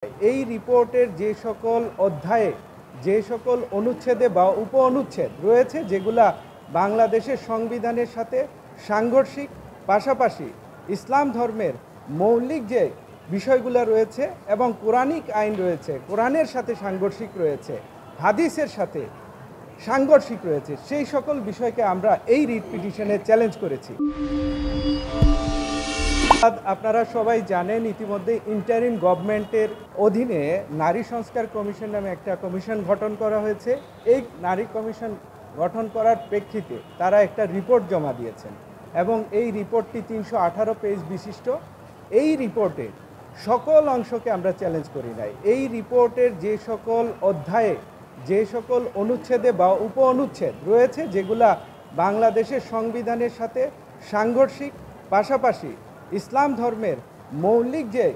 এই রিপোর্টের যে সকল অধ্যায়ে যে সকল অনুচ্ছেদে বা উপ অনুচ্ছেদ রয়েছে যেগুলা বাংলাদেশের সংবিধানের সাথে সাংঘর্ষিক, পাশাপাশি ইসলাম ধর্মের মৌলিক যে বিষয়গুলো রয়েছে এবং কোরআনিক আইন রয়েছে, কোরআনের সাথে সাংঘর্ষিক রয়েছে, হাদিসের সাথে সাংঘর্ষিক রয়েছে, সেই সকল বিষয়কে আমরা এই রিট পিটিশনে চ্যালেঞ্জ করেছি। আপনারা সবাই জানেন ইতিমধ্যে ইন্টারিম গভর্নমেন্টের অধীনে নারী সংস্কার কমিশন নামে একটা কমিশন গঠন করা হয়েছে। এই নারী কমিশন গঠন করার প্রেক্ষিতে তারা একটা রিপোর্ট জমা দিয়েছেন এবং এই রিপোর্টটি 318 পেজ বিশিষ্ট। এই রিপোর্টে সকল অংশকে আমরা চ্যালেঞ্জ করি নাই। এই রিপোর্টের যে সকল অধ্যায়ে যে সকল অনুচ্ছেদে বা উপ অনুচ্ছেদ রয়েছে যেগুলা বাংলাদেশের সংবিধানের সাথে সাংঘর্ষিক, পাশাপাশি ইসলাম ধর্মের মৌলিক যে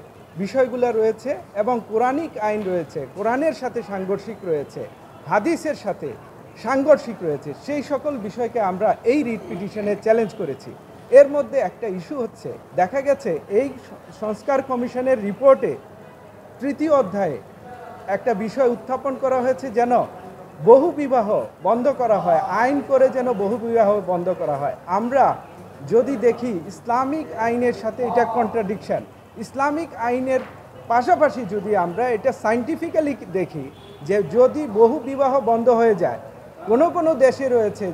বিষয়গুলো রয়েছে এবং কোরআনিক আইন রয়েছে, কোরআনের সাথে সাংঘর্ষিক রয়েছে, হাদিসের সাথে সাংঘর্ষিক রয়েছে, সেই সকল বিষয়কে আমরা এই রিট পিটিশনে চ্যালেঞ্জ করেছি। এর মধ্যে একটা ইস্যু হচ্ছে, দেখা গেছে এই সংস্কার কমিশনের রিপোর্টে তৃতীয় অধ্যায়ে একটা বিষয় উত্থাপন করা হয়েছে যেন বহু বিবাহ বন্ধ করা হয়, আইন করে যেন বহু বিবাহ বন্ধ করা হয়। আমরা যদি দেখি ইসলামিক আইনের সাথে এটা কন্ট্রাডিকশন। ইসলামিক আইনের পাশাপাশি যদি আমরা এটা সায়েন্টিফিক্যালি দেখি যে যদি বহু বিবাহ বন্ধ হয়ে যায়, কোনো দেশে রয়েছে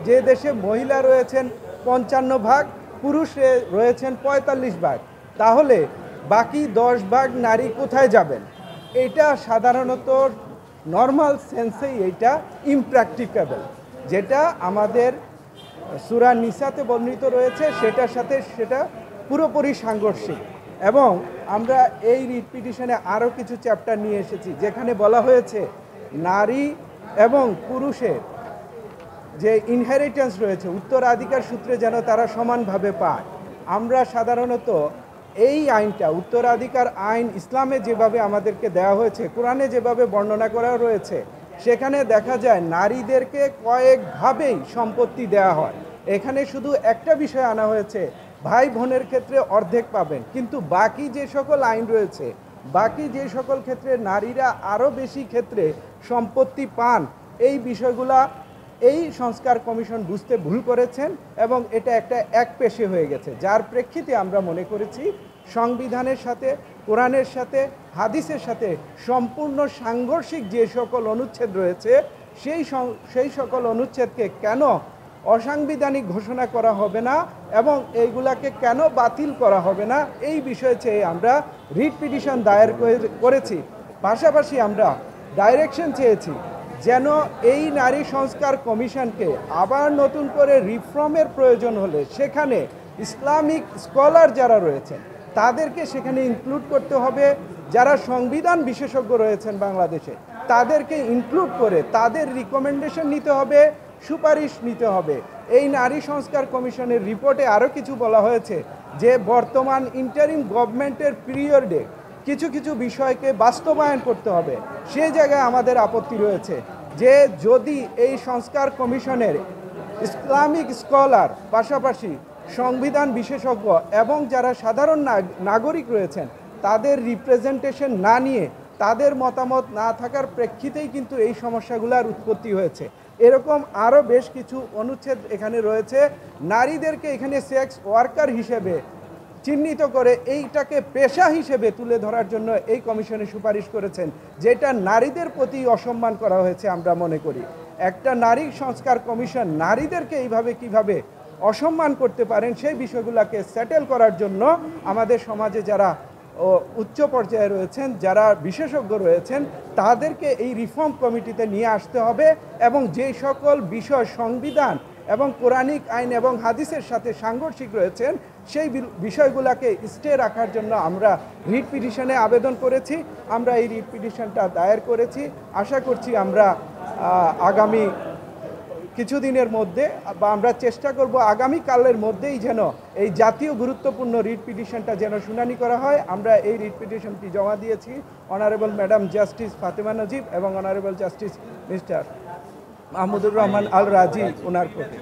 যে দেশে মহিলা রয়েছেন 55 ভাগ, পুরুষ রয়েছেন 45 ভাগ, তাহলে বাকি 10 ভাগ নারী কোথায় যাবেন? এটা সাধারণত নর্মাল সেন্সেই এটা ইমপ্র্যাকটিকেবল, যেটা আমাদের সূরা নিসাতে বর্ণিত রয়েছে সেটার সাথে সেটা পুরোপুরি সাংঘর্ষিক। এবং আমরা এই রিট পিটিশনে আরও কিছু চ্যাপ্টার নিয়ে এসেছি যেখানে বলা হয়েছে নারী এবং পুরুষের যে ইনহেরিটেন্স রয়েছে, উত্তরাধিকার সূত্রে যেন তারা সমানভাবে পায়। আমরা সাধারণত এই আইনটা, উত্তরাধিকার আইন ইসলামে যেভাবে আমাদেরকে দেওয়া হয়েছে, কোরআনে যেভাবে বর্ণনা করা রয়েছে, সেখানে দেখা যায় নারীদেরকে কয়েকভাবেই সম্পত্তি দেওয়া হয়। এখানে শুধু একটা বিষয় আনা হয়েছে, ভাই বোনের ক্ষেত্রে অর্ধেক পাবেন, কিন্তু বাকি যে সকল আইন রয়েছে, বাকি যে সকল ক্ষেত্রে নারীরা আরও বেশি ক্ষেত্রে সম্পত্তি পান, এই বিষয়গুলা এই সংস্কার কমিশন বুঝতে ভুল করেছেন এবং এটা একটা একপেশে হয়ে গেছে, যার প্রেক্ষিতে আমরা মনে করেছি সংবিধানের সাথে, কোরআনের সাথে, হাদিসের সাথে সম্পূর্ণ সাংঘর্ষিক যে সকল অনুচ্ছেদ রয়েছে সেই সকল অনুচ্ছেদকে কেন অসাংবিধানিক ঘোষণা করা হবে না এবং এইগুলাকে কেন বাতিল করা হবে না, এই বিষয়ে চেয়ে আমরা রিট পিটিশন দায়ের করেছি। পাশাপাশি আমরা ডাইরেকশন চেয়েছি যেন এই নারী সংস্কার কমিশনকে আবার নতুন করে রিফর্মের প্রয়োজন হলে সেখানে ইসলামিক স্কলার যারা রয়েছেন তাদেরকে সেখানে ইনক্লুড করতে হবে, যারা সংবিধান বিশেষজ্ঞ রয়েছেন বাংলাদেশে তাদেরকে ইনক্লুড করে তাদের রিকমেন্ডেশন নিতে হবে, সুপারিশ নিতে হবে। এই নারী সংস্কার কমিশনের রিপোর্টে আরও কিছু বলা হয়েছে যে বর্তমান ইন্টারিম গভর্নমেন্টের পিরিয়ডে কিছু কিছু বিষয়কে বাস্তবায়ন করতে হবে। সেই জায়গায় আমাদের আপত্তি রয়েছে যে যদি এই সংস্কার কমিশনের ইসলামিক স্কলার পাশাপাশি সংবিধান বিশেষজ্ঞ এবং যারা সাধারণ নাগরিক রয়েছেন তাদের রিপ্রেজেন্টেশন না নিয়ে, তাদের মতামত না থাকার প্রেক্ষিতেই কিন্তু এই সমস্যাগুলোর উৎপত্তি হয়েছে। এরকম আরও বেশ কিছু অনুচ্ছেদ এখানে রয়েছে। নারীদেরকে এখানে সেক্স ওয়ার্কার হিসেবে চিহ্নিত করে এইটাকে পেশা হিসেবে তুলে ধরার জন্য এই কমিশনে সুপারিশ করেছেন, যেটা নারীদের প্রতি অসম্মান করা হয়েছে আমরা মনে করি। একটা নারী সংস্কার কমিশন নারীদেরকে এইভাবে কিভাবে অসম্মান করতে পারেন সেই বিষয়গুলোকে সেটেল করার জন্য আমাদের সমাজে যারা উচ্চ পর্যায়ে রয়েছেন, যারা বিশেষজ্ঞ রয়েছেন, তাদেরকে এই রিফর্ম কমিটিতে নিয়ে আসতে হবে এবং যে সকল বিষয় সংবিধান এবং কোরআনিক আইন এবং হাদিসের সাথে সাংঘর্ষিক রয়েছেন সেই বিষয়গুলোকে স্টে রাখার জন্য আমরা রিট পিটিশনে আবেদন করেছি। আমরা এই রিট পিটিশনটা দায়ের করেছি। আশা করছি আমরা আগামী কিছুদিনের মধ্যে বা আমরা চেষ্টা করব আগামীকালের মধ্যেই যেন এই জাতীয় গুরুত্বপূর্ণ রিট পিটিশনটা যেন শুনানি করা হয়। আমরা এই রিট পিটিশনটি জমা দিয়েছি honourable madam justice Fatema Najib এবং honourable justice mister Mahmudur Rahman Al Razi ওনার প্রতি।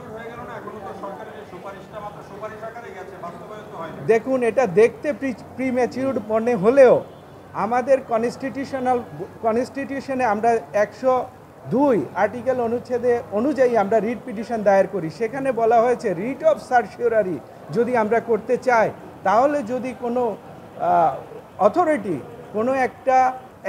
দেখুন, এটা দেখতে প্রিম্যাচিউরড মনে হলেও আমাদের কনস্টিটিউশনে আমরা 102 আর্টিকেল অনুযায়ী আমরা রিট পিটিশন দায়ের করি। সেখানে বলা হয়েছে রিট অফ সার্চিওরারি যদি আমরা করতে চাই, তাহলে যদি কোনো অথরিটি কোনো একটা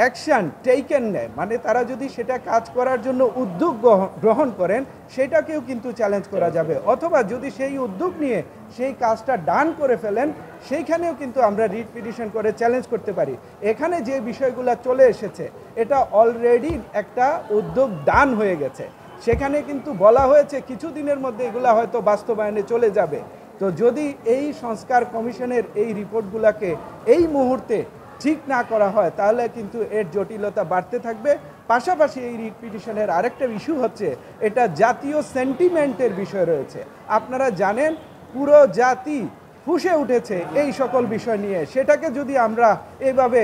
অ্যাকশান টেকেন নেয়, মানে তারা যদি সেটা কাজ করার জন্য উদ্যোগ গ্রহণ করেন, সেটাকেও কিন্তু চ্যালেঞ্জ করা যাবে। অথবা যদি সেই উদ্যোগ নিয়ে সেই কাজটা ডান করে ফেলেন, সেইখানেও কিন্তু আমরা রিট পিটিশন করে চ্যালেঞ্জ করতে পারি। এখানে যে বিষয়গুলো চলে এসেছে, এটা অলরেডি একটা উদ্যোগ ডান হয়ে গেছে। সেখানে কিন্তু বলা হয়েছে কিছুদিনের মধ্যে এগুলা হয়তো বাস্তবায়নে চলে যাবে। তো যদি এই সংস্কার কমিশনের এই রিপোর্টগুলোকে এই মুহূর্তে ঠিক না করা হয়, তাহলে কিন্তু এর জটিলতা বাড়তে থাকবে। পাশাপাশি এই রিট পিটিশনের আরেকটা ইস্যু হচ্ছে, এটা জাতীয় সেন্টিমেন্টের বিষয় রয়েছে। আপনারা জানেন পুরো জাতি ফুঁসে উঠেছে এই সকল বিষয় নিয়ে। সেটাকে যদি আমরা এভাবে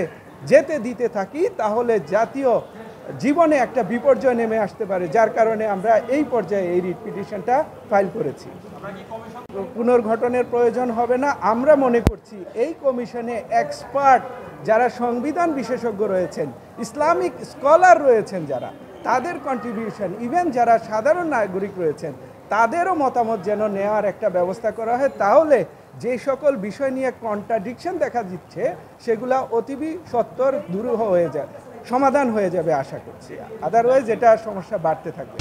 যেতে দিতে থাকি, তাহলে জাতীয় জীবনে একটা বিপর্যয় নেমে আসতে পারে, যার কারণে আমরা এই পর্যায়ে এই রিট পিটিশনটা ফাইল করেছি। পুনর্গঠনের প্রয়োজন হবে না আমরা মনে করছি। এই কমিশনে এক্সপার্ট যারা সংবিধান বিশেষজ্ঞ রয়েছেন, ইসলামিক স্কলার রয়েছেন যারা, তাদের কন্ট্রিবিউশন, ইভেন যারা সাধারণ নাগরিক রয়েছেন, তাদেরও মতামত যেন নেওয়ার একটা ব্যবস্থা করা হয়। তাহলে যে সকল বিষয় নিয়ে কন্ট্রাডিকশন দেখা দিচ্ছে, সেগুলা অতিবি সত্বর দূর হয়ে যাবে, সমাধান হয়ে যাবে আশা করছি। আদারওয়াইজ এটা সমস্যা বাড়তে থাকবে।